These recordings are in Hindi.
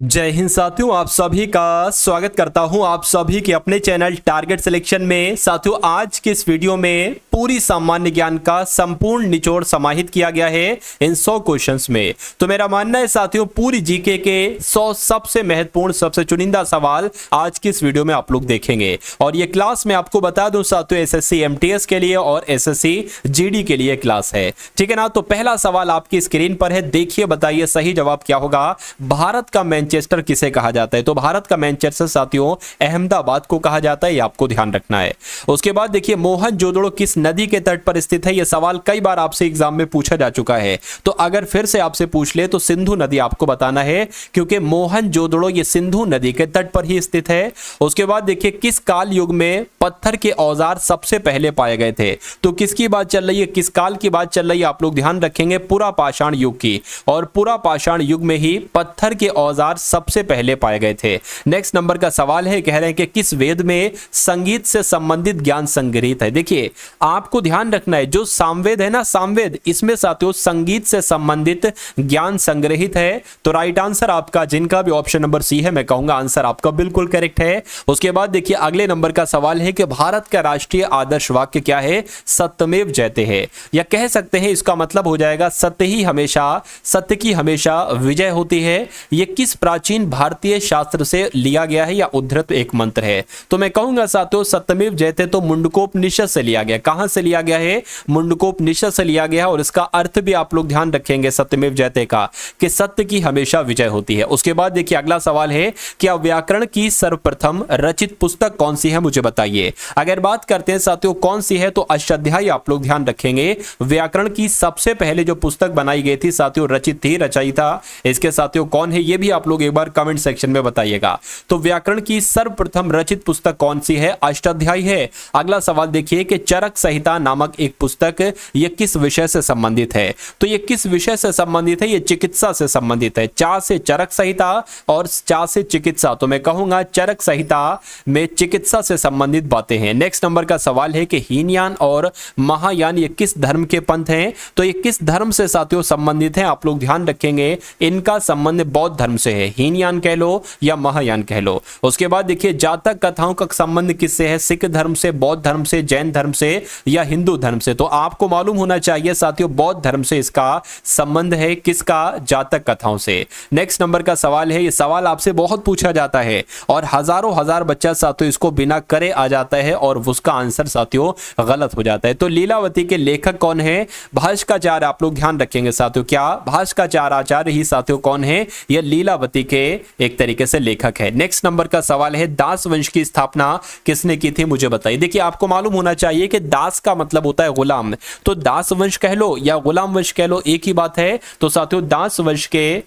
जय हिंद साथियों, आप सभी का स्वागत करता हूं आप सभी के अपने चैनल टारगेट सिलेक्शन में। साथियों, आज के इस वीडियो में पूरी सामान्य ज्ञान का संपूर्ण निचोड़ समाहित किया गया है इन 100 क्वेश्चंस में। तो मेरा मानना है साथियों, पूरी जीके के 100 सबसे महत्वपूर्ण, सबसे चुनिंदा सवाल आज की इस वीडियो में आप लोग देखेंगे। और ये क्लास मैं आपको बता दूं साथियों, एसएससी एमटीएस के लिए और एसएससी जीडी के लिए क्लास है, ठीक है ना। तो पहला सवाल आपकी स्क्रीन पर है, देखिए बताइए सही जवाब क्या होगा। भारत का मैनचेस्टर किसे कहा जाता है? तो भारत का मैनचेस्टर साथियों अहमदाबाद को कहा जाता है, ये आपको ध्यान रखना है। उसके बाद देखिए, मोहनजोदड़ो किस नदी के तट पर स्थित है? यह सवाल कई बार आपसे एग्जाम में पूछा जा चुका है, तो अगर फिर से आपसे पूछ ले तो सिंधु नदी आपको बताना है, क्योंकि मोहनजोदड़ो ये सिंधु नदी के तट पर ही स्थित है। उसके बाद देखिए, किस काल युग में पत्थर के औजार सबसे पहले पाए गए थे? तो किसकी बात चल रही है, किस काल की बात चल रही है? आप लोग ध्यान रखेंगे, पुरा पाषाण युग की। और पुरा पाषाण युग में ही पत्थर के औजार सबसे पहले पाए गए थे। नेक्स्ट नंबर का सवाल है, कह रहे हैं कि किस वेद में संगीत से संबंधित ज्ञान संग्रहित है? देखिए, आपको ध्यान रखना है, जो सामवेद है ना, सामवेद, इसमें साथियों संगीत से संबंधित ज्ञान संग्रहित है। तो राइट आंसर आपका, जिनका भी ऑप्शन नंबर सी है, मैं कहूंगा आंसर आपका बिल्कुल करेक्ट है। उसके बाद देखिए, अगले नंबर का सवाल है कि भारत का राष्ट्रीय आदर्श वाक्य क्या है? सत्यमेव जयते है, या कह सकते हैं इसका मतलब हो जाएगा सत्य ही हमेशा, सत्य की हमेशा विजय होती है। यह किस प्राचीन भारतीय शास्त्र से लिया गया है या उद्धृत एक मंत्र है? तो मैं कहूंगा साथियों, सत्यमेव जयते तो मुंडकोपनिषद से लिया गया। कहां से लिया गया है? मुंडकोपनिषद से लिया गया। और इसका अर्थ भी आप लोग ध्यान रखेंगे सत्यमेव जयते का, कि सत्य की हमेशा विजय होती है। उसके बाद देखिए, अगला सवाल है, क्या व्याकरण की सर्वप्रथम रचित पुस्तक कौन सी है? मुझे बताइए। अगर बात करते हैं साथियों कौन सी है, तो अष्टाध्यायी आप लोग ध्यान रखेंगे। व्याकरण की सबसे पहले जो पुस्तक बनाई गई थी साथियों, रचित थी, रचयिता इसके साथियों कौन है, ये भी आप लोग एक बार कमेंट सेक्शन में बताइएगा। तो व्याकरण की सर्वप्रथम रचित पुस्तक कौन सी है? अष्टाध्यायी है। अगला सवाल देखिए कि चरक संहिता नामक एक पुस्तक, ये किस विषय से संबंधित है? तो ये किस विषय से संबंधित है? ये चिकित्सा से संबंधित है। चा से चरक संहिता और चा से चिकित्सा, तो मैं कहूंगा चरक संहिता में चिकित्सा से संबंधित बातें हैं। नेक्स्ट नंबर का सवाल है कि हीनयान और महायान ये किस धर्म के पंथ हैं? तो ये किस धर्म से साथियों संबंधित हैं? आप लोग ध्यान रखेंगे, इनका संबंध बौद्ध धर्म से है। हीनयान कह लो या महायान कह लो। उसके बाद देखिए, जातक कथाओं का संबंध किससे है? सिख धर्म से, बौद्ध धर्म से, जैन धर्म से या हिंदू धर्म से? तो आपको मालूम होना चाहिए साथियों, बौद्ध धर्म से इसका संबंध है। किसका? जातक कथाओं से। नेक्स्ट नंबर का सवाल है, ये सवाल आपसे बहुत पूछा जाता है और हजारों हजार बच्चा साथियों इसको बिना करे आ जाता है और उसका आंसर साथियों गलत हो जाता है। तो लीलावती के लेखक कौन है? भास्कराचार्य। आप लोग ध्यान रखेंगे साथियों, क्या भास्कराचार्य आचार्य ही साथियों कौन है? ये लीलावती के एक तरीके से लेखक है। नेक्स्ट नंबर का सवाल है, दास वंश की स्थापना किसने की थी? मुझे बताइए। देखिए, आपको मालूम होना चाहिए कि दास का मतलब होता है गुलाम, तो दास वंश कह लो या गुलाम वंश कह लो, एक ही बात है। तो साथियों, दास वंश के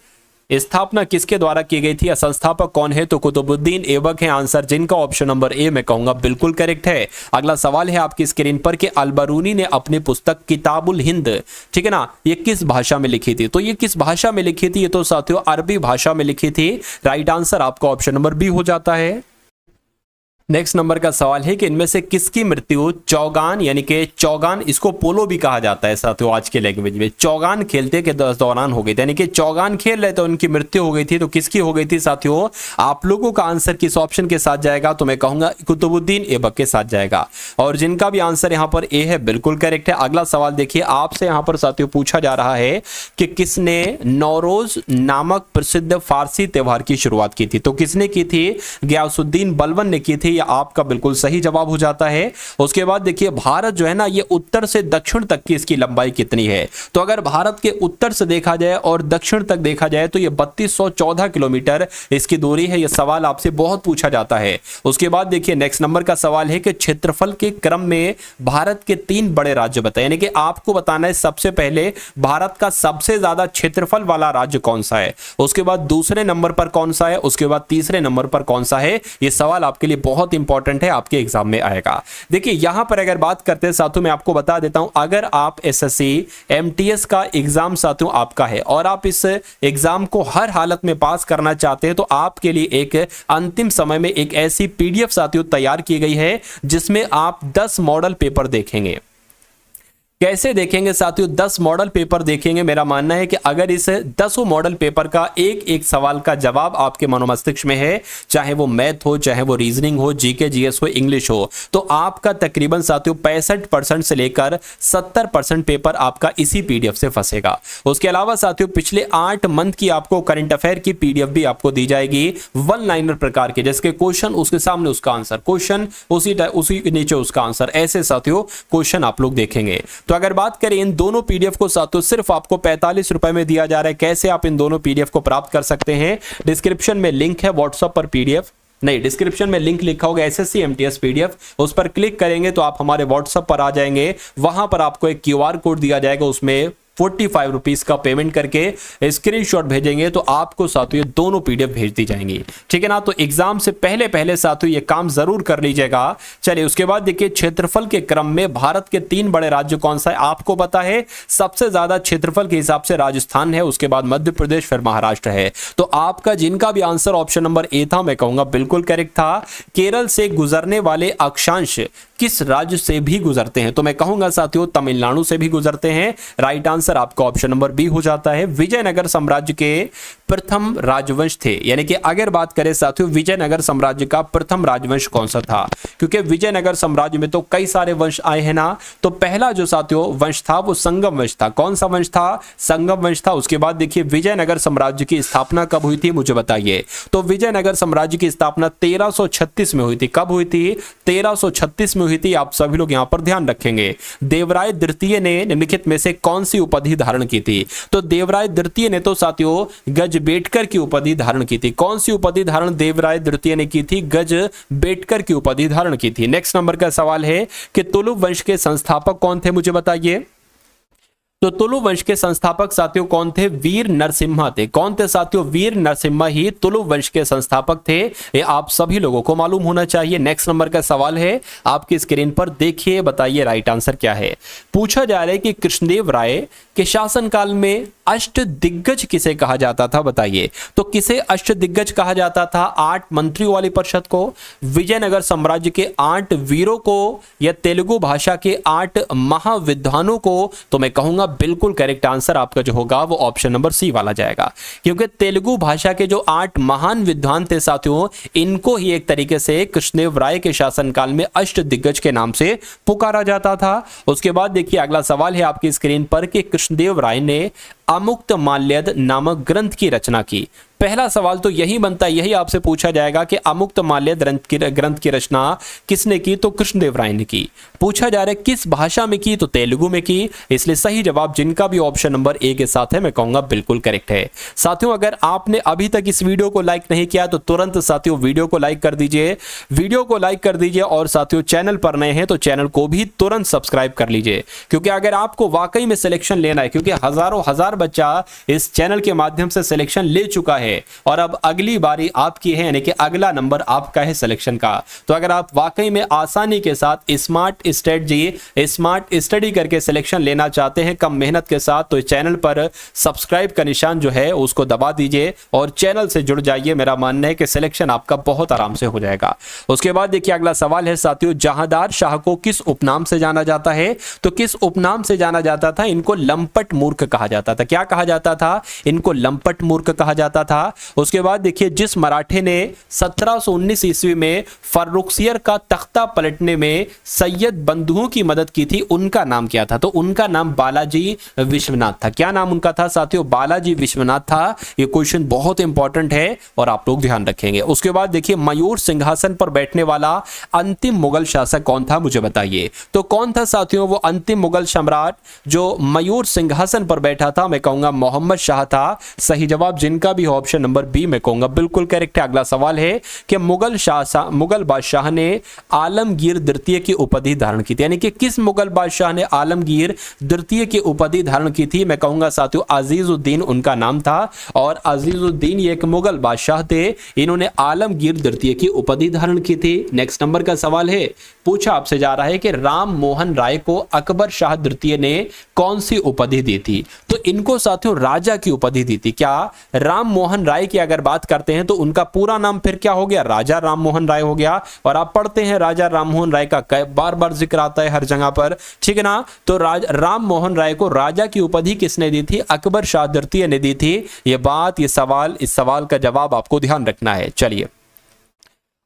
स्थापना किसके द्वारा की गई थी? संस्थापक कौन है? तो कुतुबुद्दीन ऐबक है आंसर, जिनका ऑप्शन नंबर ए मैं कहूंगा बिल्कुल करेक्ट है। अगला सवाल है आपकी स्क्रीन पर कि अलबरूनी ने अपनी पुस्तक किताबुल हिंद, ठीक है ना, ये किस भाषा में लिखी थी? तो ये किस भाषा में लिखी थी? ये तो साथियों अरबी भाषा में लिखी थी। राइट आंसर आपका ऑप्शन नंबर बी हो जाता है। नेक्स्ट नंबर का सवाल है कि इनमें से किसकी मृत्यु चौगान, यानी कि चौगान, इसको पोलो भी कहा जाता है साथियों आज के लैंग्वेज में, चौगान खेलते के दौरान हो गई थी, यानी कि चौगान खेल रहे थे उनकी मृत्यु हो गई थी। तो किसकी हो गई थी साथियों? आप लोगों का आंसर किस ऑप्शन के साथ जाएगा? तो मैं कहूंगा कुतुबुद्दीन ऐबक के साथ जाएगा, और जिनका भी आंसर यहां पर ए है बिल्कुल करेक्ट है। अगला सवाल देखिए, आपसे यहां पर साथियों पूछा जा रहा है कि किसने नौरोज नामक प्रसिद्ध फारसी त्योहार की शुरुआत की थी? तो किसने की थी? गयासुद्दीन बलबन ने की थी, आपका बिल्कुल सही जवाब हो जाता है। उसके बाद देखिए, भारत जो है ना, ये उत्तर से दक्षिण तक की इसकी लंबाई कितनी है? तो अगर भारत के उत्तर से देखा जाए और दक्षिण तक देखा जाए तो ये 3214 किलोमीटर इसकी दूरी है। यह सवाल आपसे बहुत पूछा जाता है। उसके बाद देखिए, नेक्स्ट नंबर का सवाल है कि क्षेत्रफल के क्रम में भारत के 3 बड़े राज्य बताएं, यानी कि आपको बताना है सबसे पहले भारत का सबसे ज्यादा क्षेत्रफल वाला राज्य कौन सा है, उसके बाद दूसरे नंबर पर कौन सा है, उसके बाद तीसरे नंबर पर कौन सा है। यह सवाल आपके लिए बहुत इंपॉर्टेंट है, आपके एग्जाम में आएगा। देखिए, यहां पर अगर बात करते हैं साथियों, मैं आपको बता देता हूं, अगर आप एसएससी एमटीएस का एग्जाम साथियों आपका है और आप इस एग्जाम को हर हालत में पास करना चाहते हैं, तो आपके लिए एक अंतिम समय में एक ऐसी पीडीएफ साथियों तैयार की गई है जिसमें आप 10 मॉडल पेपर देखेंगे। कैसे देखेंगे साथियों, 10 मॉडल पेपर देखेंगे। मेरा मानना है कि अगर इस 10 मॉडल पेपर का एक एक सवाल का जवाब आपके मनोमस्तिष्क में है, चाहे वो मैथ हो, चाहे वो रीजनिंग हो, जीके जीएस हो, इंग्लिश हो, तो आपका तकरीबन साथियों 65% से लेकर 70% पेपर आपका इसी पीडीएफ से फंसेगा। उसके अलावा साथियों पिछले 8 मंथ की आपको करंट अफेयर की पीडीएफ भी आपको दी जाएगी, वन लाइनर प्रकार के, जैसे क्वेश्चन उसके सामने उसका आंसर, क्वेश्चन उसी नीचे उसका आंसर, ऐसे साथियों क्वेश्चन आप लोग देखेंगे। तो अगर बात करें इन दोनों पीडीएफ को साथियों सिर्फ आपको 45 रुपए में दिया जा रहा है। कैसे आप इन दोनों पीडीएफ को प्राप्त कर सकते हैं, डिस्क्रिप्शन में लिंक है, व्हाट्सएप पर पीडीएफ नहीं, डिस्क्रिप्शन में लिंक लिखा होगा एसएससी एमटीएस पीडीएफ, उस पर क्लिक करेंगे तो आप हमारे व्हाट्सएप पर आ जाएंगे। वहां पर आपको एक क्यूआर कोड दिया जाएगा, उसमें 45 रुपीज का पेमेंट करके स्क्रीनशॉट भेजेंगे तो आपको साथियों ये दोनों पीडीएफ भेज दी जाएंगी, ठीक है ना। तो एग्जाम से पहले साथियों ये काम जरूर कर लीजिएगा। चलिए उसके बाद देखिए क्षेत्रफल के क्रम में भारत के 3 बड़े राज्य कौन सा है, आपको पता है सबसे ज्यादा क्षेत्रफल के हिसाब से राजस्थान है, उसके बाद मध्य प्रदेश, फिर महाराष्ट्र है। तो आपका जिनका भी आंसर ऑप्शन नंबर ए था, मैं कहूंगा बिल्कुल करेक्ट था। केरल से गुजरने वाले अक्षांश किस राज्य से भी गुजरते हैं, तो मैं कहूंगा साथियों तमिलनाडु से भी गुजरते हैं। राइट आंसर आपका ऑप्शन नंबर बी हो जाता है। विजयनगर साम्राज्य के प्रथम राजवंश थे, यानी कि अगर बात करें साथियों विजयनगर साम्राज्य का प्रथम राजवंश कौन सा था, क्योंकि विजयनगर साम्राज्य में तो कई सारे वंश आए हैं ना। तो पहला जो साथियों वंश था वो संगम वंश था। कौन सा वंश था, संगम वंश था। उसके बाद देखिए विजयनगर साम्राज्य की स्थापना कब हुई थी, मुझे बताइए। तो विजयनगर साम्राज्य की स्थापना 1336 में हुई थी। कब हुई थी, 1336 में हुई थी। आप सभी लोग यहां पर ध्यान रखेंगे। देवराय द्वितीय ने निम्नलिखित में से कौन सी उपाधि धारण की थी, तो देवराय द्वितीय ने तो साथियों गजबेटकर की उपाधि धारण की थी। कौन सी उपाधि धारण देवराय द्वितीय ने की थी, गजबेटकर की उपाधि धारण की थी। नेक्स्ट नंबर का सवाल है कि तुलुप वंश के संस्थापक कौन थे, मुझे बताइए। तो तुलुप वंश के संस्थापक साथियों कौन थे, वीर नरसिम्हा थे। कौन थे साथियों, वीर नरसिम्हा ही तुलुप वंश के संस्थापक थे। ये आप सभी लोगों को मालूम होना चाहिए। नेक्स्ट नंबर का सवाल है आपकी स्क्रीन पर, देखिए बताइए राइट आंसर क्या है। पूछा जा रहा है कि कृष्णदेव राय के शासनकाल में अष्ट दिग्गज किसे कहा जाता था, बताइए। तो किसे अष्ट दिग्गज कहा जाता था, 8 मंत्रियों वाली परिषद को, विजयनगर साम्राज्य के 8 वीरों को, या तेलुगु भाषा के 8 महाविद्वानों को। तो मैं कहूंगा बिल्कुल करेक्ट आंसर आपका जो होगा वो ऑप्शन नंबर सी वाला जाएगा, क्योंकि तेलुगु भाषा के जो 8 महान विद्वान थे साथियों, इनको ही एक तरीके से कृष्णदेव राय के शासनकाल में अष्ट दिग्गज के नाम से पुकारा जाता था। उसके बाद देखिए अगला सवाल है आपकी स्क्रीन पर कि कृष्णदेव राय ने अमुक्त माल्यद नामक ग्रंथ की रचना की। पहला सवाल तो यही बनता है, यही आपसे पूछा जाएगा कि अमुक्त माल्यद ग्रंथ की रचना किसने की, तो कृष्णदेव राय ने की। पूछा जा रहा है किस भाषा में की, तो तेलुगु में की। इसलिए सही जवाब जिनका भी ऑप्शन नंबर ए के साथ है, मैं कहूंगा बिल्कुल करेक्ट है। साथियों अगर आपने अभी तक इस वीडियो को लाइक नहीं किया तो तुरंत साथियों वीडियो को लाइक कर दीजिए, वीडियो को लाइक कर दीजिए। और साथियों चैनल पर नए हैं तो चैनल को भी तुरंत सब्सक्राइब कर लीजिए, क्योंकि अगर आपको वाकई में सिलेक्शन लेना है, क्योंकि हजार बच्चा इस चैनल के माध्यम से सिलेक्शन ले चुका है और अब अगली बारी आपकी है, यानी कि अगला नंबर आपका है सिलेक्शन का। तो अगर आप वाकई में आसानी के साथ स्मार्ट स्टडी करके सिलेक्शन लेना चाहते हैं कम मेहनत के साथ, तो इस चैनल पर सब्सक्राइब का निशान जो है उसको दबा दीजिए और चैनल से जुड़ जाइए। मेरा मानना है कि सिलेक्शन आपका बहुत आराम से हो जाएगा। उसके बाद देखिए अगला सवाल है साथियों, जहांदार शाह को किस उपनाम से जाना जाता है, तो किस उपनाम से जाना जाता था, इनको लंपट मूर्ख कहा जाता था। क्या कहा जाता था, इनको लंपट मूर्ख कहा जाता था। उसके बाद देखिए जिस मराठे ने 1719 ईस्वी में फर्रुखसियर का तख्ता पलटने में सैयद बंधुओं की मदद की थी, उनका नाम क्या था, तो उनका नाम बालाजी विश्वनाथ था। क्या नाम उनका था साथियों, बालाजी विश्वनाथ था। ये क्वेश्चन बहुत इंपॉर्टेंट है और आप लोग ध्यान रखेंगे। उसके बाद देखिए मयूर सिंहासन पर बैठने वाला अंतिम मुगल शासक कौन था, मुझे बताइए। तो कौन था साथियों वो अंतिम मुगल सम्राट जो मयूर सिंहासन पर बैठा था, मैं कहूंगा मोहम्मद शाह था। सही जवाब जिनका भी ऑप्शन नंबर बी मैं कहूंगा बिल्कुल करेक्ट है। अगला सवाल है कि मुगल बादशाह ने आलमगीर द्वितीय की उपाधि धारण की थी, यानी कि किस मुगल बादशाह ने आलमगीर द्वितीय की उपाधि धारण की थी, मैं कहूंगा साथियों अजीजुद्दीन उनका नाम था। और अजीजुद्दीन ये एक मुगल बादशाह थे, इन्होंने आलमगीर द्वितीय की उपाधि धारण की थी। नेक्स्ट नंबर का सवाल है, पूछा आपसे जा रहा है कि राम मोहन राय को अकबर शाह द्वितीय ने कौन सी उपाधि दी थी, तो इनको साथियों राजा की उपाधि दी थी। क्या राम मोहन मोहन राय की अगर बात करते हैं तो उनका पूरा नाम फिर क्या हो गया, राजा राम मोहन राय हो गया। और आप पढ़ते हैं राजा राम मोहन राय का बार बार जिक्र आता है हर जगह पर, ठीक है ना। तो राम मोहन राय को राजा की उपाधि किसने दी थी, अकबर शाह द्वितीय ने दी थी। ये बात, ये सवाल, इस सवाल का जवाब आपको ध्यान रखना है। चलिए,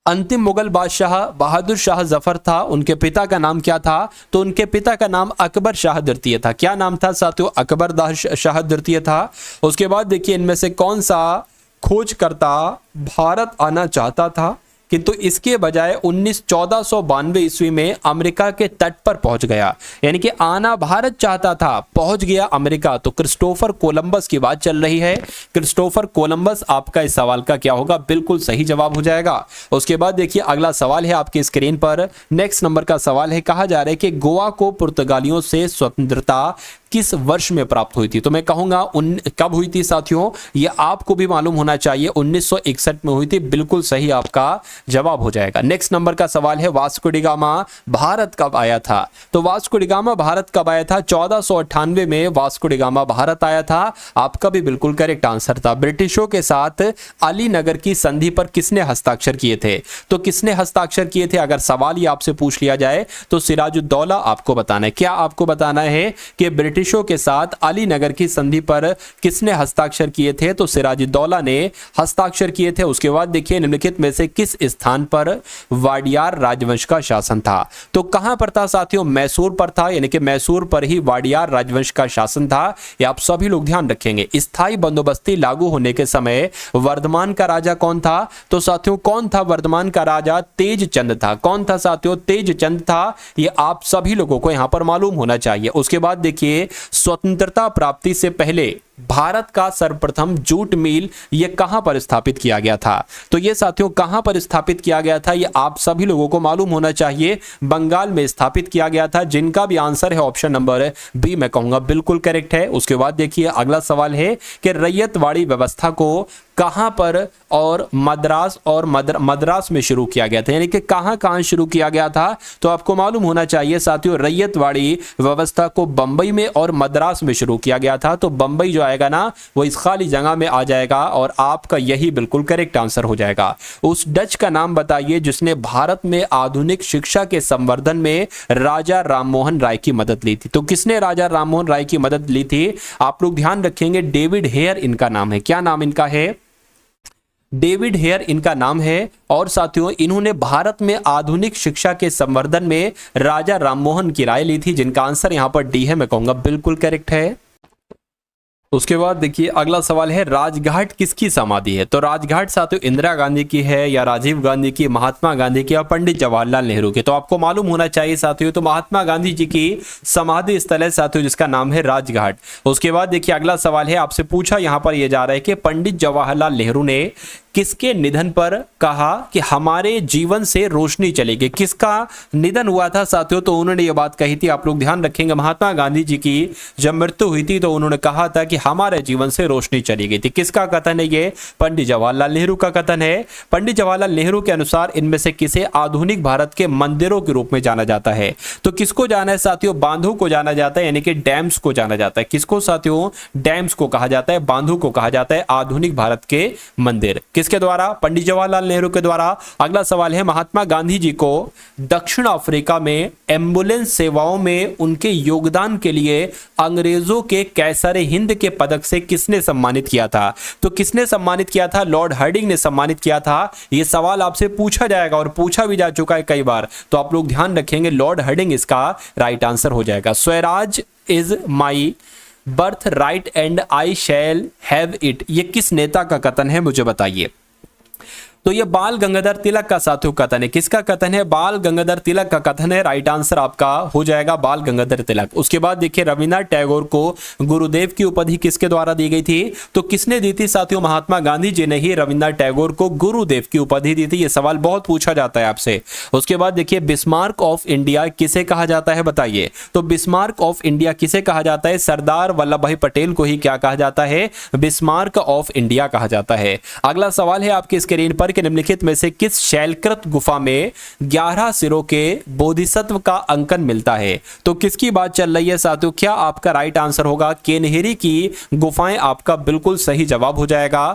अंतिम मुगल बादशाह बहादुर शाह जफर था, उनके पिता का नाम क्या था, तो उनके पिता का नाम अकबर शाह द्वितीय था। क्या नाम था साथियों, अकबर शाह द्वितीय था। उसके बाद देखिए, इनमें से कौन सा खोजकर्ता भारत आना चाहता था, किंतु इसके बजाय 1492 ईस्वी में अमेरिका के तट पर पहुंच गया। यानी कि आना भारत चाहता था, पहुंच गया अमेरिका। तो क्रिस्टोफर कोलंबस की बात चल रही है। क्रिस्टोफर कोलंबस आपका इस सवाल का क्या होगा, बिल्कुल सही जवाब हो जाएगा। उसके बाद देखिए, अगला सवाल है आपकी स्क्रीन पर, नेक्स्ट नंबर का सवाल है, कहा जा रहा है कि गोवा को पुर्तगालियों से स्वतंत्रता किस वर्ष में प्राप्त हुई थी। तो मैं कहूंगा कब हुई थी साथियों, ये आपको भी मालूम होना चाहिए, 1961 में हुई थी। बिल्कुल सही आपका जवाब हो जाएगा। नेक्स्ट नंबर का सवाल है, वास्को डी गामा भारत कब आया था। तो वास्को डी गामा भारत कब आया था, 1498 में वास्को डी गामा भारत आया था। आपका भी बिल्कुल करेक्ट आंसर था। ब्रिटिशों के साथ अलीनगर की संधि पर किसने हस्ताक्षर किए थे, तो किसने हस्ताक्षर किए थे, अगर सवाल ही आपसे पूछ लिया जाए तो सिराजुद्दौला आपको बताना है। क्या आपको बताना है कि ब्रिटिशों के साथ अलीनगर की संधि पर किसने हस्ताक्षर किए थे, तो सिराजुद्दौला ने हस्ताक्षर किए थे। उसके बाद देखिए, निम्नलिखित में से किस स्थान पर वाडियार राजवंश का शासन था, तो कहां पर था साथियों, मैसूर पर था। यानी कि मैसूर पर ही वाडियार राजवंश का शासन था। ये आप सभी लोग ध्यान रखेंगे। स्थायी बंदोबस्ती लागू होने के समय वर्धमान का राजा कौन था, तो साथियों कौन था वर्धमान का राजा, तेज चंद था। कौन था साथियों, तेज चंद था। ये आप सभी लोगों को यहां पर मालूम होना चाहिए। उसके बाद देखिए, स्वतंत्रता प्राप्ति से पहले भारत का सर्वप्रथम जूट मिल ये कहां पर स्थापित किया गया था, तो ये साथियों कहां पर स्थापित किया गया था, ये आप सभी लोगों को मालूम होना चाहिए। बंगाल में स्थापित किया गया था, जिनका भी आंसर है ऑप्शन नंबर बी मैं कहूंगा बिल्कुल करेक्ट है। उसके बाद देखिए, अगला सवाल है कि रैयतवाड़ी व्यवस्था को कहां पर और मद्रास में शुरू किया गया था, यानी कि कहां शुरू किया गया था, तो आपको मालूम होना चाहिए साथियों, रैयतवाड़ी व्यवस्था को बंबई में और मद्रास में शुरू किया गया था। तो बंबई जो आएगा ना, वो इस खाली जगह में आ जाएगा और आपका यही बिल्कुल करेक्ट आंसर हो जाएगा। उस डच का नाम बताइए जिसने भारत में आधुनिक शिक्षा के संवर्धन में राजा राममोहन राय की मदद ली थी। तो किसने राजा राममोहन राय की मदद ली थी, आप लोग ध्यान रखेंगे, डेविड हेयर इनका नाम है। क्या नाम इनका है, डेविड हेयर इनका नाम है। और साथियों, इन्होंने भारत में आधुनिक शिक्षा के संवर्धन में राजा राममोहन की राय ली थी, जिनका आंसर यहां पर डी है, मैं कहूंगा बिल्कुल करेक्ट है। उसके बाद देखिए, अगला सवाल है, राजघाट किसकी समाधि है, तो राजघाट साथियों इंदिरा गांधी की है या राजीव गांधी की, महात्मा गांधी की या पंडित जवाहरलाल नेहरू की। तो आपको मालूम होना चाहिए साथियों, तो महात्मा गांधी जी की समाधि स्थल है साथियों, जिसका नाम है राजघाट। उसके बाद देखिए, अगला सवाल है, आपसे पूछा यहां पर यह जा रहा है कि पंडित जवाहरलाल नेहरू ने किसके निधन पर कहा कि हमारे जीवन से रोशनी चलेगी। किसका निधन हुआ था साथियों, तो उन्होंने ये बात कही थी, आप लोग ध्यान रखेंगे, महात्मा गांधी जी की जब मृत्यु हुई थी तो उन्होंने कहा था कि हमारे जीवन से रोशनी चली गई थी। किसका कथन है ये, पंडित जवाहरलाल नेहरू का कथन है। पंडित जवाहरलाल नेहरू के अनुसार इनमें से किसे आधुनिक भारत के मंदिरों के रूप में जाना जाता है, तो किसको जाना है साथियों, बांधों को जाना जाता है, यानी कि डैम्स को जाना जाता है। किसको साथियों, डैम्स को कहा जाता है, बांधों को कहा जाता है आधुनिक भारत के मंदिर। किसके द्वारा, पंडित जवाहरलाल नेहरू के द्वारा। अगला सवाल है, महात्मा गांधी जी को दक्षिण अफ्रीका में एम्बुलेंस सेवाओं में उनके योगदान के लिए अंग्रेजों के कैसर हिंद के पदक से किसने सम्मानित किया था, तो किसने सम्मानित किया था, लॉर्ड हार्डिंग ने सम्मानित किया था। यह सवाल आपसे पूछा जाएगा और पूछा भी जा चुका है कई बार, तो आप लोग ध्यान रखेंगे, लॉर्ड हार्डिंग इसका राइट आंसर हो जाएगा। Swaraj is my birth right and I shall have it, ये किस नेता का कथन है, मुझे बताइए। तो ये बाल गंगाधर तिलक का साथियों कथन है। किसका कथन है, बाल गंगाधर तिलक का कथन है। राइट आंसर आपका हो जाएगा बाल गंगाधर तिलक। उसके बाद देखिए, रविन्द्रनाथ टैगोर को गुरुदेव की उपाधि किसके द्वारा दी गई थी, तो किसने दी थी साथियों, महात्मा गांधी जी ने ही रविन्द्रनाथ टैगोर को गुरुदेव की उपाधि दी थी। ये सवाल बहुत पूछा जाता है आपसे। उसके बाद देखिए, बिस्मार्क ऑफ इंडिया किसे कहा जाता है, बताइए। तो बिस्मार्क ऑफ इंडिया किसे कहा जाता है, सरदार वल्लभ भाई पटेल को ही क्या कहा जाता है, बिस्मार्क ऑफ इंडिया कहा जाता है। अगला सवाल है आपकी स्क्रीन पर कि निम्नलिखित में से किस शैलकृत गुफा में 11 सिरों के बोधिसत्व का अंकन मिलता है? तो किसकी बात चल रही है साथियों? क्या आपका राइट आंसर होगा केन्हेरी की गुफाएं आपका बिल्कुल सही जवाब हो जाएगा।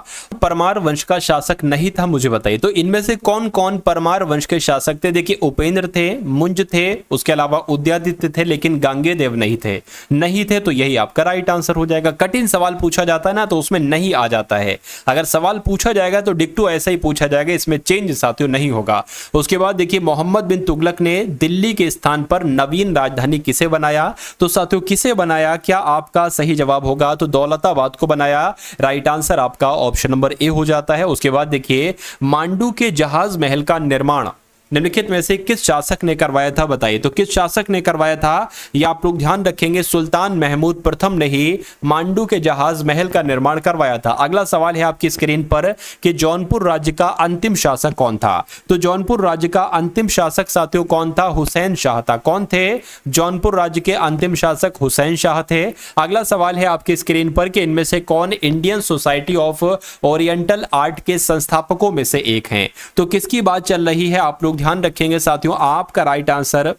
परमार वंश का शासक नहीं था, मुझे बताइए तो इनमें से कौन कौन परमार वंश के शासक थे? देखिए उपेंद्र थे, मुंज थे, उसके अलावा उदयादित्य थे, लेकिन गांगेयदेव नहीं थे तो यही आपका राइट आंसर हो जाएगा। कठिन सवाल पूछा जाता है ना तो उसमें नहीं आ जाता है, अगर सवाल पूछा जाएगा तो डिक्टो ऐसा ही पूछा जाएगा, इसमें चेंज साथियों नहीं होगा। उसके बाद देखिए मोहम्मद बिन तुगलक ने दिल्ली के स्थान पर नवीन राजधानी किसे बनाया? तो साथियों किसे बनाया? क्या आपका सही जवाब होगा? तो दौलताबाद को बनाया। राइट आंसर आपका ऑप्शन नंबर ए हो जाता है। उसके बाद देखिए मांडू के जहाज महल का निर्माण निम्नलिखित में से किस शासक ने करवाया था? बताइए तो किस शासक ने करवाया था? ये आप लोग ध्यान रखेंगे, सुल्तान महमूद प्रथम ने ही मांडू के जहाज महल का निर्माण करवाया था। अगला सवाल है आपकी स्क्रीन पर कि जौनपुर राज्य का अंतिम शासक कौन था? तो जौनपुर राज्य का अंतिम शासक साथियों कौन था? हुसैन शाह था। कौन थे? जौनपुर राज्य के अंतिम शासक हुसैन शाह थे। अगला सवाल है आपकी स्क्रीन पर कि इनमें से कौन Indian society of oriental art के संस्थापकों में से एक हैं? तो किसकी बात चल रही है? आप लोग ध्यान रखेंगे साथियों, आपका राइट आंसर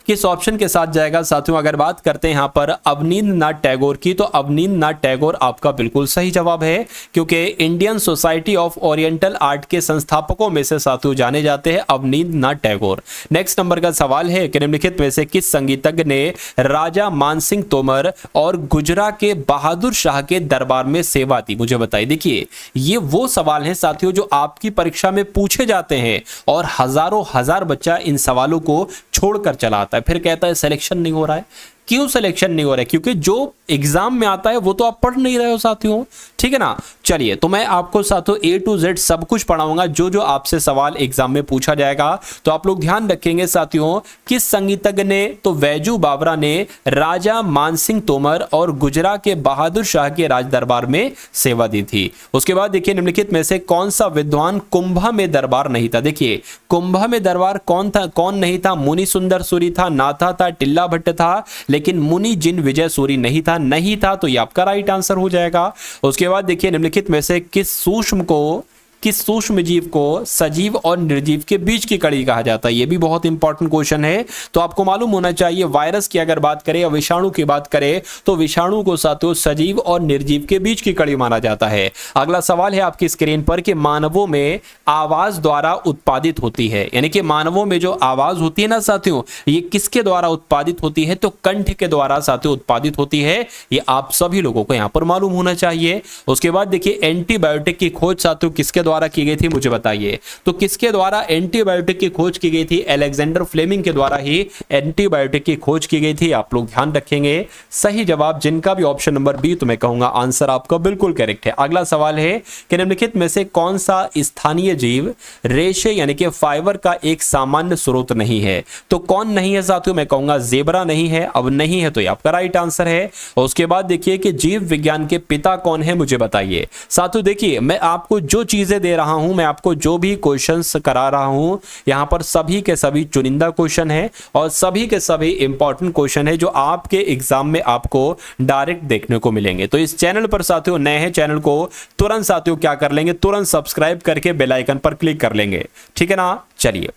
किस ऑप्शन के साथ जाएगा? साथियों अगर बात करते हैं यहां पर अवनींद्रनाथ टैगोर की, तो अवनींद्रनाथ टैगोर आपका बिल्कुल सही जवाब है, क्योंकि Indian society of oriental art के संस्थापकों में से साथियों जाने जाते हैं अवनींद्रनाथ टैगोर। नेक्स्ट नंबर का सवाल है कि निम्नलिखित में से किस संगीतज्ञ ने राजा मानसिंह तोमर और गुजरा के बहादुर शाह के दरबार में सेवा दी? मुझे बताइए। देखिए ये वो सवाल हैं साथियों जो आपकी परीक्षा में पूछे जाते हैं और हजारों हजार बच्चा इन सवालों को छोड़कर चला आता है, फिर कहता है सिलेक्शन नहीं हो रहा है। क्यों सिलेक्शन नहीं हो रहा है? क्योंकि जो एग्जाम में आता है वो तो आप पढ़ नहीं रहे हो साथियों, ठीक है ना। चलिए तो मैं आपको साथियों A to Z सब कुछ पढ़ाऊंगा जो जो आपसे सवाल एग्जाम में पूछा जाएगा। तो आप लोग ध्यान रखेंगे साथियों, किस संगीतज्ञ ने? तो वैजू बावरा ने राजा मानसिंह तोमर और गुजरा के बहादुर शाह के राज दरबार में सेवा दी थी। उसके बाद देखिए निम्नलिखित में से कौन सा विद्वान कुंभा में दरबार नहीं था? देखिए कुंभा में दरबार कौन था, कौन नहीं था? मुनि सुंदर सूरी था, नाथा था, टिल्ला भट्ट था, लेकिन मुनि जिन विजय सूरी नहीं था तो ये आपका राइट आंसर हो जाएगा। उसके बाद देखिए निम्नलिखित में से किस सूक्ष्म जीव को सजीव और निर्जीव के बीच की कड़ी कहा जाता है? ये भी बहुत इंपॉर्टेंट क्वेश्चन है, तो आपको मालूम होना चाहिए। वायरस की अगर बात करें या विषाणु की बात करें तो विषाणु को साथियों सजीव और निर्जीव के बीच की कड़ी माना जाता है। अगला सवाल है आपकी स्क्रीन पर कि मानवों में आवाज द्वारा उत्पादित होती है, यानी कि मानवों में जो आवाज होती है ना साथियों, ये किसके द्वारा उत्पादित होती है? तो कंठ के द्वारा साथियों उत्पादित होती है। ये आप सभी लोगों को यहां पर मालूम होना चाहिए। उसके बाद देखिए एंटीबायोटिक की खोज साथियों किसके द्वारा की गई थी? मुझे बताइए तो किसके द्वारा एंटीबायोटिक की खोज की गई थी? अलेक्जेंडर फ्लेमिंग के द्वारा ही एंटीबायोटिक की खोज की गई थी। आप लोग ध्यान रखेंगे, सही जवाब जिनका भी ऑप्शन नंबर बी, तो मैं कहूंगा आंसर आपका बिल्कुल करेक्ट है। अगला सवाल है कि निम्नलिखित में से कौन सा स्थानीय जीव रेशे यानी कि फाइबर का एक सामान्य स्रोत नहीं है? तो कौन नहीं है साथियों? मैं कहूंगा जेबरा नहीं है। अब नहीं है तो ये आपका राइट आंसर है। और उसके बाद देखिए कि जीव विज्ञान के पिता कौन है? मुझे बताइए साथियों। देखिए मैं आपको जो चीजें दे रहा हूं, मैं आपको जो भी क्वेश्चंस करा रहा हूं, यहां पर सभी के सभी चुनिंदा क्वेश्चन है और सभी के सभी इंपॉर्टेंट क्वेश्चन है जो आपके एग्जाम में आपको डायरेक्ट देखने को मिलेंगे। तो इस चैनल पर साथियों नए हैं, चैनल को तुरंत साथियों क्या कर लेंगे, तुरंत सब्सक्राइब करके बेल आइकन पर क्लिक कर लेंगे, ठीक है ना। चलिए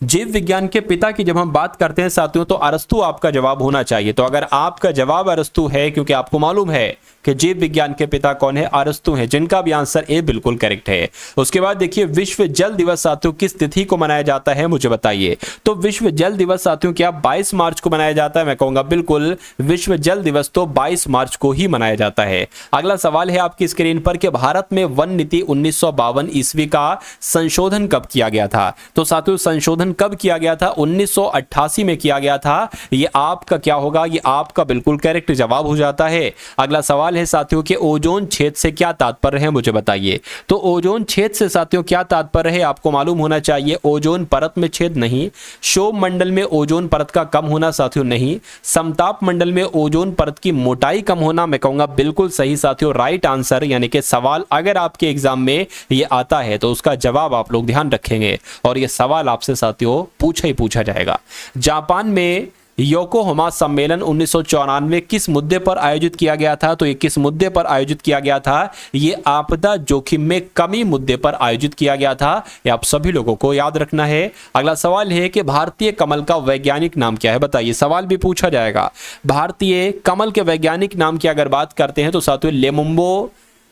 जीव विज्ञान के पिता की जब हम बात करते हैं साथियों तो अरस्तु आपका जवाब होना चाहिए। तो अगर आपका जवाब अरस्तु है, क्योंकि आपको मालूम है कि जीव विज्ञान के पिता कौन है? अरस्तु हैं, जिनका भी आंसर ए बिल्कुल करेक्ट है। उसके बाद देखिए विश्व जल दिवस साथियों किस तिथि को मनाया जाता है? मुझे बताइए। तो विश्व जल दिवस साथियों क्या 22 मार्च को मनाया जाता है? मैं कहूंगा बिल्कुल विश्व जल दिवस तो 22 मार्च को ही मनाया जाता है। अगला सवाल है आपकी स्क्रीन पर कि भारत में वन नीति 1952 ईस्वी का संशोधन कब किया गया था? तो साथियों संशोधन कब किया गया था? 1988 में किया गया था। ये आपका क्या होगा? ये आपका बिल्कुल करेक्ट जवाब हो जाता है। अगला सवाल है साथियों कि ओजोन छेद से क्या तात्पर्य है? मुझे बताइए। तो ओजोन छेद से साथियों क्या तात्पर्य है? आपको मालूम होना चाहिए। ओजोन परत में छेद नहीं, शोभ मंडल में ओजोन परत का कम होना साथियों नहीं, समताप मंडल में ओजोन परत की मोटाई कम होना। मैं कहूंगा बिल्कुल सही साथियों, राइट आंसर। यानी कि सवाल अगर आपके एग्जाम में ये आता है तो उसका जवाब आप लोग ध्यान रखेंगे और ये सवाल आपसे साथियों पूछा ही पूछा जाएगा। जापान में योकोहामा सम्मेलन 1994 किस मुद्दे पर आयोजित किया गया था? तो ये किस मुद्दे पर आयोजित किया गया था? ये आपदा जोखिम में कमी मुद्दे पर आयोजित किया गया था। ये आप सभी लोगों को याद रखना है। अगला सवाल है कि भारतीय कमल का वैज्ञानिक नाम क्या है? बताइए, सवाल भी पूछा जाएगा। भारतीय कमल के वैज्ञानिक नाम की अगर बात करते हैं तो साथियों लेमुम्बो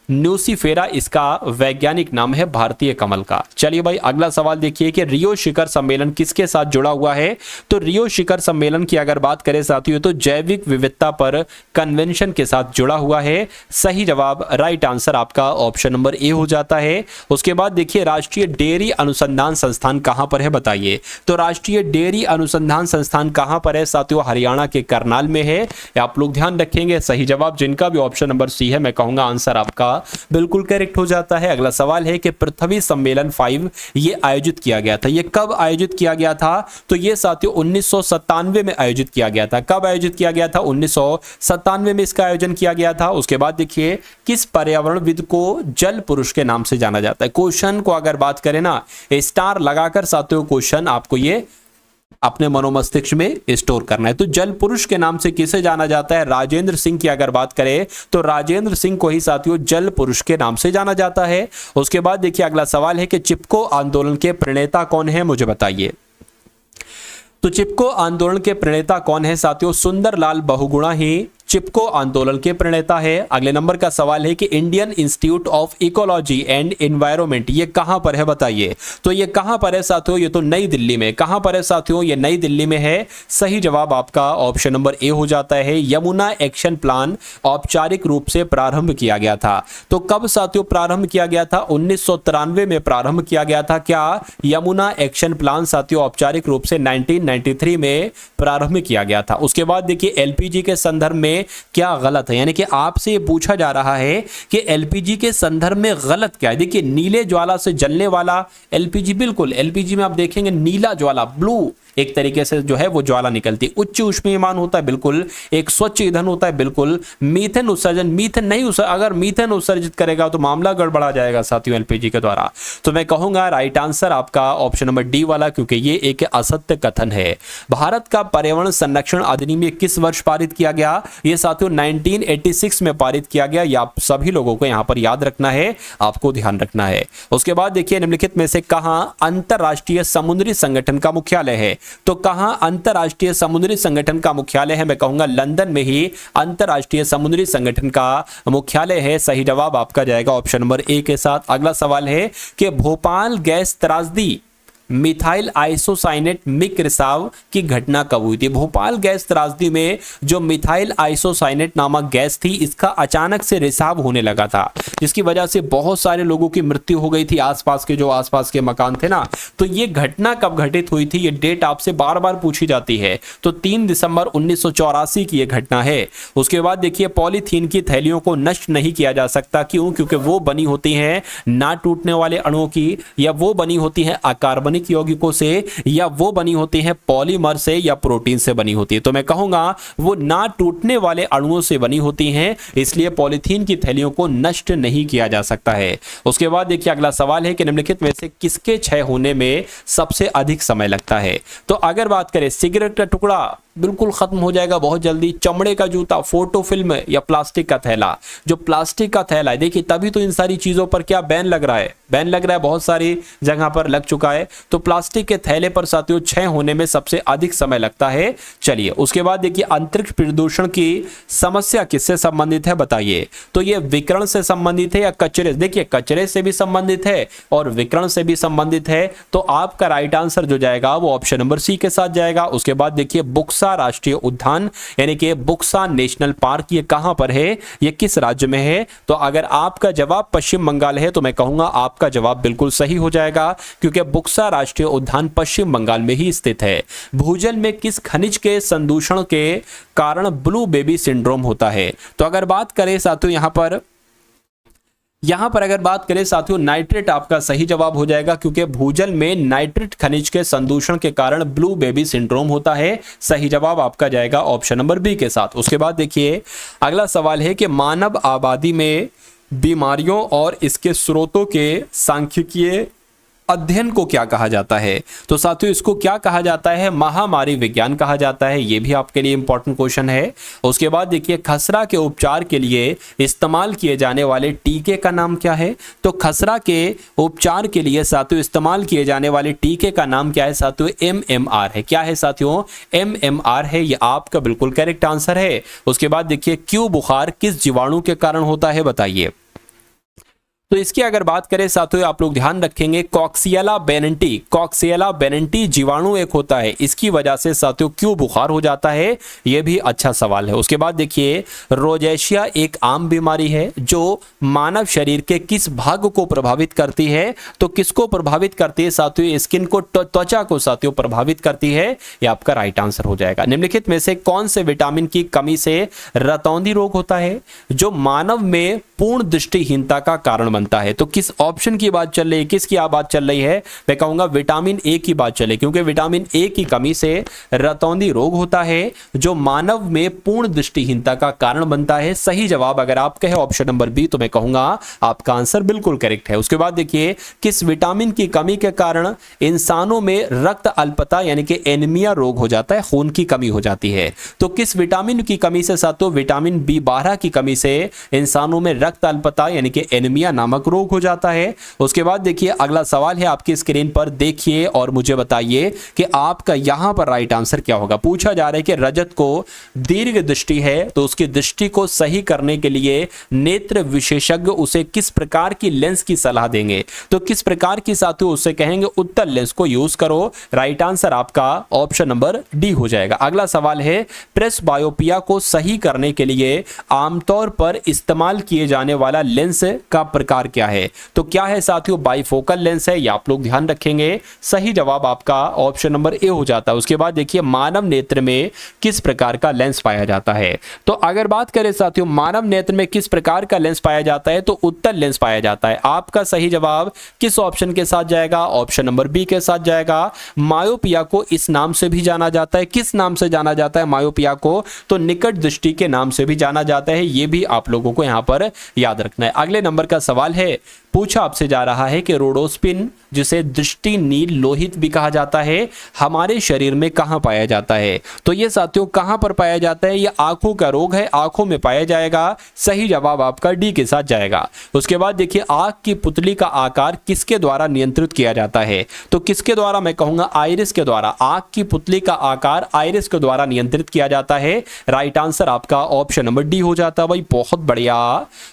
न्यूसीफेरा इसका वैज्ञानिक नाम है भारतीय कमल का। चलिए भाई, अगला सवाल देखिए कि रियो शिखर सम्मेलन किसके साथ जुड़ा हुआ है? तो रियो शिखर सम्मेलन की अगर बात करें साथियों तो जैविक विविधता पर कन्वेंशन के साथ जुड़ा हुआ है। सही जवाब, राइट आंसर आपका ऑप्शन नंबर ए हो जाता है। उसके बाद देखिए राष्ट्रीय डेयरी अनुसंधान संस्थान कहां पर है? बताइए। तो राष्ट्रीय डेयरी अनुसंधान संस्थान कहां पर है साथियों? हरियाणा के करनाल में है। आप लोग ध्यान रखेंगे। सही जवाब जिनका भी ऑप्शन नंबर सी है, मैं कहूंगा आंसर आपका बिल्कुल करेक्ट हो जाता है। अगला सवाल है कि पृथ्वी सम्मेलन 5 ये आयोजित किया गया था। ये कब आयोजित किया गया था? तो ये साथियों 1997 में आयोजित किया गया था। कब आयोजित किया गया था? 1997 में इसका आयोजन किया गया था। उसके बाद देखिए किस पर्यावरणविद को जल पुरुष के नाम से जाना जाता है? क्वेश्चन को अगर बात करें ना, स्टार लगाकर साथियों क्वेश्चन आपको ये अपने मनोमस्तिष्क में स्टोर करना है। तो जल पुरुष के नाम से किसे जाना जाता है? राजेंद्र सिंह की अगर बात करें तो राजेंद्र सिंह को ही साथियों जल पुरुष के नाम से जाना जाता है। उसके बाद देखिए अगला सवाल है कि चिपको आंदोलन के प्रणेता कौन है? मुझे बताइए। तो चिपको आंदोलन के प्रणेता कौन है साथियों? सुंदरलाल बहुगुणा ही चिपको आंदोलन के प्रणेता है। अगले नंबर का सवाल है कि Indian institute of ecology and environment ये कहां पर है? बताइए। तो ये कहां पर है साथियों? ये तो नई दिल्ली में। कहां पर है साथियों? ये नई दिल्ली में है। सही जवाब आपका ऑप्शन नंबर ए हो जाता है। यमुना एक्शन प्लान औपचारिक रूप से प्रारंभ किया गया था। तो कब साथियों प्रारंभ किया गया था? 1993 में प्रारंभ किया गया था। क्या यमुना एक्शन प्लान साथियों औपचारिक रूप से 1993 में प्रारंभ किया गया था। उसके बाद देखिए एलपीजी के संदर्भ में क्या गलत है, यानी कि आपसे पूछा जा रहा है कि एलपीजी के संदर्भ में गलत क्या है। देखिए नीले ज्वाला से जलने वाला एलपीजी, बिल्कुल एलपीजी में आप देखेंगे नीला ज्वाला, ब्लू एक तरीके से जो है वो ज्वाला निकलती है। उच्च ऊष्मीयमान होता है, बिल्कुल। एक स्वच्छ ईंधन होता है, बिल्कुल। मीथेन उत्सर्जन, मीथेन नहीं अगर मीथेन उत्सर्जित करेगा तो मामला गड़बड़ा जाएगा साथियों एलपीजी के द्वारा। तो मैं कहूंगा राइट आंसर आपका ऑप्शन नंबर डी वाला, क्योंकि ये एक असत्य कथन है। भारत का पर्यावरण संरक्षण अधिनियम किस वर्ष पारित किया गया? ये साथियों 1986 में पारित किया गया। ये आप सभी लोगों को यहां पर याद रखना है, आपको ध्यान रखना है। उसके बाद देखिए निम्नलिखित में से कहां अंतरराष्ट्रीय समुद्री संगठन का मुख्यालय है? तो कहां अंतरराष्ट्रीय समुद्री संगठन का मुख्यालय है? मैं कहूंगा लंदन में ही अंतरराष्ट्रीय समुद्री संगठन का मुख्यालय है। सही जवाब आपका जाएगा ऑप्शन नंबर ए के साथ। अगला सवाल है कि भोपाल गैस त्रासदी मिथाइल आइसोसाइनेट मिक रिसाव की घटना कब हुई थी? भोपाल गैस त्रासदी में जो मिथाइल आइसोसाइनेट नामक गैस थी, इसका अचानक से रिसाव होने लगा था, जिसकी वजह से बहुत सारे लोगों की मृत्यु हो गई थी। आसपास के मकान थे ना, तो ये घटना कब घटित हुई थी? ये डेट आपसे बार बार पूछी जाती है। तो 3 दिसंबर 1984 की ये घटना है। उसके बाद देखिए पॉलीथीन की थैलियों को नष्ट नहीं किया जा सकता। क्यों? क्योंकि वो बनी होती हैं ना टूटने वाले अणुओं की, या वो बनी होती हैं अकार्बनिक यौगिकों से, या वो बनी होती है पॉलीमर से या प्रोटीन से बनी होती है। तो मैं कहूंगा वो ना टूटने वाले अणुओं से बनी होती हैं, इसलिए पॉलीथीन की थैलियों को नष्ट नहीं किया जा सकता है। उसके बाद देखिए अगला सवाल है कि निम्नलिखित में से किसके क्षय होने में सबसे अधिक समय लगता है? तो अगर बात करें सिगरेट का टुकड़ा बिल्कुल खत्म हो जाएगा बहुत जल्दी, चमड़े का जूता, फोटो फिल्म या प्लास्टिक का थैला। जो प्लास्टिक का थैला है, देखिए तभी तो इन सारी चीजों पर क्या बैन लग रहा है, बैन लग रहा है, बहुत सारी जगह पर लग चुका है। तो प्लास्टिक के थैले पर साथियों क्षय होने में सबसे अधिक समय लगता है। चलिए उसके बाद देखिए अंतरिक्ष प्रदूषण की समस्या किससे संबंधित है? बताइए। तो ये विकिरण से संबंधित है या कचरे? देखिए कचरे से भी संबंधित है और विकिरण से भी संबंधित है। तो आपका राइट आंसर जो जाएगा वो ऑप्शन नंबर सी के साथ जाएगा। उसके बाद देखिए बुक्सा राष्ट्रीय उद्यान यानी कि बुक्सा नेशनल पार्क, ये कहां पर है, ये किस राज्य में है? तो अगर आपका जवाब पश्चिम बंगाल है तो मैं कहूंगा आपका जवाब बिल्कुल सही हो जाएगा, क्योंकि बुक्सा राष्ट्रीय उद्यान पश्चिम बंगाल में ही स्थित है। भूजल में किस खनिज के संदूषण के कारण ब्लू बेबी सिंड्रोम होता है? तो अगर बात करें साथियों यहां पर अगर बात करें साथियों नाइट्रेट आपका सही जवाब हो जाएगा, क्योंकि भूजल में नाइट्रेट खनिज के संदूषण के कारण ब्लू बेबी सिंड्रोम होता है। सही जवाब आपका जाएगा ऑप्शन नंबर बी के साथ। उसके बाद देखिए अगला सवाल है कि मानव आबादी में बीमारियों और इसके स्रोतों के सांख्यिकीय अध्ययन को क्या कहा जाता है? तो साथियों इसको क्या कहा जाता है? महामारी विज्ञान कहा जाता है। ये भी आपके लिए इंपॉर्टेंट क्वेश्चन है। उसके बाद देखिए खसरा के उपचार के लिए इस्तेमाल किए जाने वाले टीके का नाम क्या है? तो खसरा के उपचार के लिए साथियों इस्तेमाल किए जाने वाले टीके का नाम क्या है साथियों? MMR है। क्या है साथियों? MMR है। ये आपका बिल्कुल करेक्ट आंसर है। उसके बाद देखिए क्यों बुखार किस जीवाणु के कारण होता है बताइए? तो इसकी अगर बात करें साथियों आप लोग ध्यान रखेंगे कॉक्सियला बेनेंटी जीवाणु एक होता है, इसकी वजह से साथियों क्यों बुखार हो जाता है? यह भी अच्छा सवाल है। उसके बाद देखिए रोजेशिया एक आम बीमारी है जो मानव शरीर के किस भाग को प्रभावित करती है? तो किसको प्रभावित करती है साथियों? स्किन को, त्वचा को साथियों प्रभावित करती है। यह आपका राइट आंसर हो जाएगा। निम्नलिखित में से कौन से विटामिन की कमी से रतौंधी रोग होता है जो मानव में पूर्ण दृष्टिहीनता का कारण बनता है? तो किस ऑप्शन की बात चल रही है, किसकी बात चल रही है? मैं कहूंगा विटामिन ए की बात चले, क्योंकि विटामिन ए की कमी से रतौंधी रोग होता है जो मानव में पूर्ण दृष्टिहीनता का कारण बनता है। सही जवाब अगर आप कहे ऑप्शन नंबर बी तो मैं कहूंगा आपका आंसर बिल्कुल करेक्ट है। उसके बाद देखिए किस विटामिन की कमी के कारण इंसानों में रक्त अल्पता यानी कि एनीमिया रोग हो जाता है, खून की कमी हो जाती है? तो किस विटामिन की कमी से साथियों? विटामिन B12 की कमी से इंसानों में रक्त अल्पता यानी कि एनीमिया नामक रोग हो जाता है। उसके बाद देखिए अगला सवाल है आपकी स्क्रीन पर, देखिए और मुझे बताइए कि आपका यहां पर राइट आंसर क्या होगा। पूछा जा रहा है कि रजत को दीर्घ दृष्टि है तो उसकी दृष्टि को सही करने के लिए नेत्र विशेषज्ञ उसे किस प्रकार की लेंस की सलाह देंगे? तो किस प्रकार की साथियों उसे कहेंगे उत्तल लेंस को यूज करो। राइट आंसर आपका ऑप्शन नंबर डी हो जाएगा। अगला सवाल है प्रेस बायोपिया को सही करने के लिए आमतौर पर इस्तेमाल किए जाने वाला लेंस का प्रकार क्या है? तो क्या है साथियों? बाइफोकल लेंस है। या आप लोग ध्यान रखेंगे सही जवाब आपका ऑप्शन नंबर ए हो जाता है। उसके बाद देखिए मानव नेत्र में किस प्रकार का लेंस पाया जाता है? तो अगर बात करें साथियों मानव नेत्र में किस प्रकार का लेंस पाया जाता है तो उत्तल लेंस पाया जाता है। आपका सही जवाब किस ऑप्शन के साथ जाएगा? ऑप्शन नंबर बी के साथ जाएगा। मायोपिया को इस नाम से भी जाना जाता है। किस नाम से जाना जाता है मायोपिया को? तो निकट दृष्टि के नाम से भी जाना जाता है। यह भी आप लोगों को यहां पर याद रखना है। अगले नंबर का सवाल है, पूछा आपसे जा रहा है कि रोडोस्पिन जिसे दृष्टि नील लोहित भी कहा जाता है हमारे शरीर में कहां पाया जाता है? तो ये साथियों कहां पर पाया जाता है? ये आंखों का रोग है, आंखों में पाया जाएगा। सही जवाब आपका डी के साथ जाएगा। उसके बाद देखिए आंख की पुतली का आकार किसके द्वारा नियंत्रित किया जाता है? तो किसके द्वारा? मैं कहूंगा आइरिस के द्वारा। आंख की पुतली का आकार आइरिस के द्वारा नियंत्रित किया जाता है। राइट आंसर आपका ऑप्शन नंबर डी हो जाता है। भाई बहुत बढ़िया,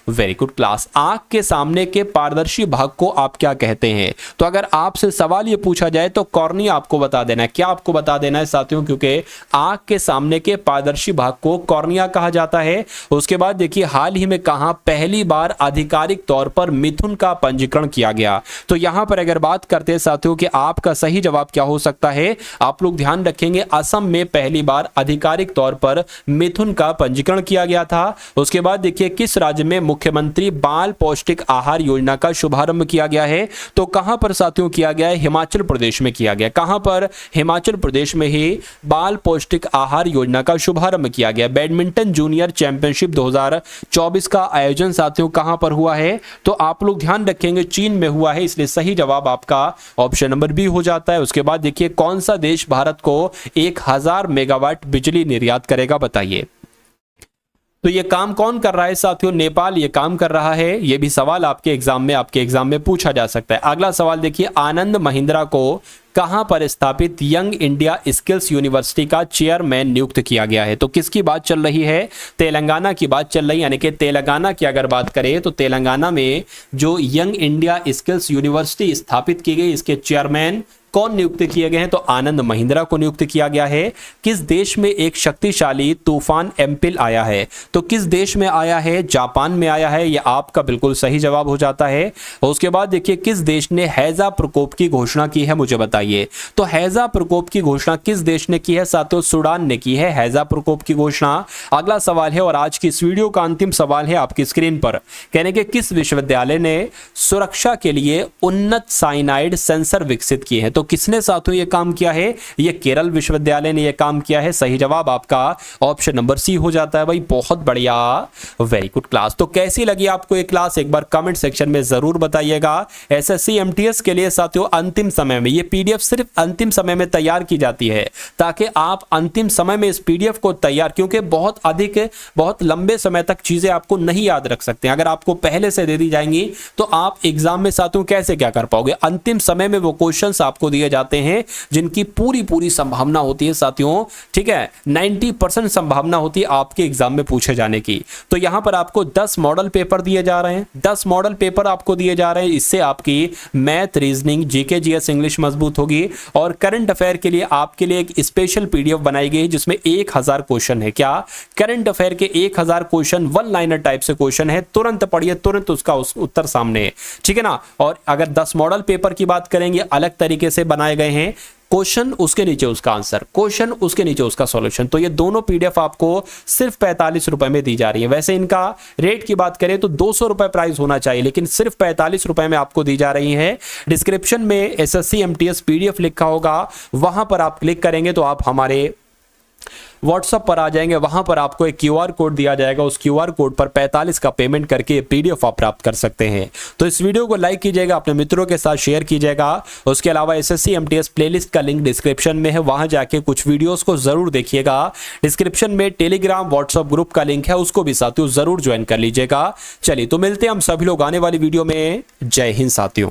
वेरी गुड क्लास। आंख के सामने के पारदर्शी भाग को आप क्या कहते हैं? तो अगर आपसे सवाल ये पूछा जाए तो कॉर्निया आपको बता देना है। क्या आपको बता देना है साथियों? क्योंकि आंख के सामने के पारदर्शी भाग को कॉर्निया कहा जाता है। उसके बाद देखिए हाल ही में कहां पहली बार आधिकारिक तौर पर मिथुन का पंजीकरण किया गया? तो यहां पर अगर बात करते हैं साथियों कि आपका सही जवाब क्या हो सकता है, आप लोग ध्यान रखेंगे असम में पहली बार आधिकारिक तौर पर मिथुन का पंजीकरण किया गया था। उसके बाद देखिए किस राज्य में मुख्यमंत्री बाल पौष्टिक आहार योजना का शुभारंभ किया गया है? तो कहां पर साथियों किया गया है? हिमाचल प्रदेश में किया गया। कहां पर? हिमाचल प्रदेश में ही बाल पौष्टिक आहार योजना का शुभारंभ किया गया। बैडमिंटन जूनियर चैंपियनशिप 2024 का आयोजन साथियों कहां पर हुआ है? तो आप लोग ध्यान रखेंगे चीन में हुआ है, इसलिए सही जवाब आपका ऑप्शन नंबर बी हो जाता है। उसके बाद देखिए कौन सा देश भारत को 1000 मेगावाट बिजली निर्यात करेगा बताइए? तो ये काम कौन कर रहा है साथियों? नेपाल ये काम कर रहा है। ये भी सवाल आपके एग्जाम में पूछा जा सकता है। अगला सवाल देखिए आनंद महिंद्रा को कहां पर स्थापित यंग इंडिया स्किल्स यूनिवर्सिटी का चेयरमैन नियुक्त किया गया है? तो किसकी बात चल रही है? तेलंगाना की बात चल रही है। यानी कि तेलंगाना की अगर बात करें तो तेलंगाना में जो यंग इंडिया स्किल्स यूनिवर्सिटी स्थापित की गई इसके चेयरमैन कौन नियुक्त किए गए हैं? तो आनंद महिंद्रा को नियुक्त किया गया है। किस देश में एक शक्तिशाली तूफान एम्पिल आया है? तो किस देश में आया है? जापान में आया है। यह आपका बिल्कुल सही जवाब हो जाता है। उसके बाद देखिए किस देश ने हैजा प्रकोप की घोषणा की है मुझे बताइए? तो हैजा प्रकोप की घोषणा किस देश ने की है साथियों? सूडान ने की है हैजा प्रकोप की घोषणा। अगला सवाल है और आज की इस वीडियो का अंतिम सवाल है आपकी स्क्रीन पर, कहने के किस विश्वविद्यालय ने सुरक्षा के लिए उन्नत साइनाइड सेंसर विकसित किए हैं? तो किसने साथियों ये काम किया है? ये केरल विश्वविद्यालय ने ये काम किया है। सही जवाब आपका ऑप्शन नंबर सी हो जाता है भाई। बहुत बढ़िया, वेरी गुड क्लास। तो कैसी लगी आपको ये क्लास, एक बार कमेंट सेक्शन में जरूर बताइएगा। एसएससी एमटीएस के लिए साथियों अंतिम समय में ये पीडीएफ सिर्फ अंतिम समय में तैयार की जाती है, ताकि आप अंतिम समय में इस पीडीएफ को तैयार, क्योंकि बहुत लंबे समय तक चीजें आपको नहीं याद रख सकते। अगर आपको पहले से दे दी जाएंगी तो आप एग्जाम में साथियों कैसे क्या कर पाओगे? अंतिम समय में वो क्वेश्चंस आपको दिए जाते हैं जिनकी पूरी संभावना होती है साथियों, ठीक है, 90% संभावना होती है आपके एग्जाम में पूछे जाने की। तो यहां पर आपको 10 मॉडल पेपर दिए जा रहे हैं, 10 मॉडल पेपर आपको दिए जा रहे हैं। इससे आपकी math, reasoning, GK, GS, English मजबूत होगी। और करंट अफेयर के लिए आपके लिए एक स्पेशल पीडीएफ बनाई गई है जिसमें 1000 क्वेश्चन है। क्या? करंट अफेयर के 1000 क्वेश्चन, वन लाइनर टाइप से क्वेश्चन है। तुरंत पढ़िए, तुरंत उसका उत्तर सामने है, ठीक है ना। और अगर 10 मॉडल पेपर की बात करेंगे, अलग तरीके से बनाए गए हैं। क्वेश्चन उसके नीचे उसका आंसर, क्वेश्चन उसके नीचे उसका सॉल्यूशन। तो ये दोनों पीडीएफ आपको सिर्फ 45 रुपए में दी जा रही है। वैसे इनका रेट की बात करें तो 200 रुपए प्राइस होना चाहिए, लेकिन सिर्फ 45 रुपए में आपको दी जा रही है। डिस्क्रिप्शन में एसएससी एमटीएस पीडीएफ लिखा होगा, वहां पर आप क्लिक करेंगे तो आप हमारे व्हाट्सएप पर आ जाएंगे। वहां पर आपको एक क्यूआर कोड दिया जाएगा, उस क्यूआर कोड पर 45 का पेमेंट करके पीडीएफ आप प्राप्त कर सकते हैं। तो इस वीडियो को लाइक कीजिएगा, अपने मित्रों के साथ शेयर कीजिएगा। उसके अलावा एसएससी एमटीएस प्लेलिस्ट का लिंक डिस्क्रिप्शन में है, वहां जाके कुछ वीडियोस को जरूर देखिएगा। डिस्क्रिप्शन में टेलीग्राम, व्हाट्सएप ग्रुप का लिंक है, उसको भी साथियों जरूर ज्वाइन कर लीजिएगा। चलिए तो मिलते हैं हम सभी लोग आने वाली वीडियो में। जय हिंद साथियों।